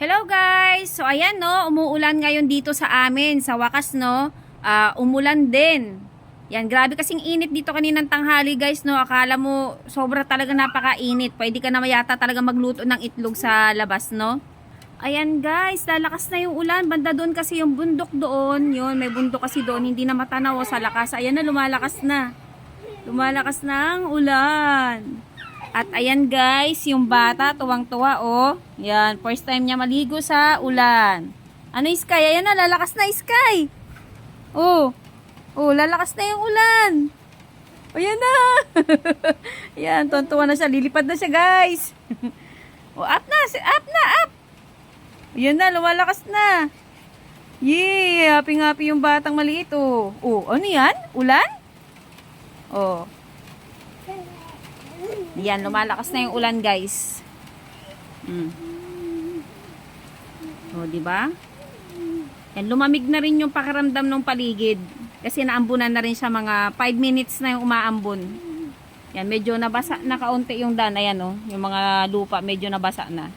Hello guys! So ayan no, umuulan ngayon dito sa amin. Sa wakas no, umulan din. Yan, grabe kasing init dito kaninang tanghali guys no. Akala mo sobra talaga napakainit. Pwede ka na yata talaga magluto ng itlog sa labas no. Ayan guys, lalakas na yung ulan. Banda doon kasi yung bundok doon. Yun, may bundok kasi doon. Hindi na matanaw sa lakas. Ayan na, lumalakas na. Lumalakas na ang ulan. At ayan guys, yung bata tuwang-tuwa oh. Yan, first time niya maligo sa ulan. Ano Sky? Ayan na, lalakas na Sky. Oh. Oh, lalakas na yung ulan. Ayan na. Yan, tuwan-tuwa na siya. Lilipad na siya guys. Oh, up na, up na, up. Ayan na, lumalakas na. Yay, happy-happy yung batang maliit oh. Oh, ano yan? Ulan? Oh. Yan, lumalakas na yung ulan, guys. O, di ba? Yan, lumamig na rin yung pakiramdam ng paligid. Kasi naambunan na rin siya mga 5 minutes na yung umaambon. Yan, medyo nabasa na kaunti yung daan. Ayan, oh, yung mga lupa, medyo nabasa na.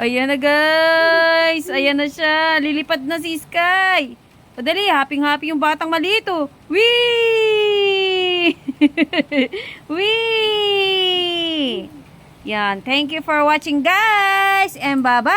Ayan na, guys. Ayan na siya. Lilipad na si Sky. O, dali, happy-happy yung batang maliit, oh. Whee! Whee! Yan. Thank you for watching guys. And bye-bye!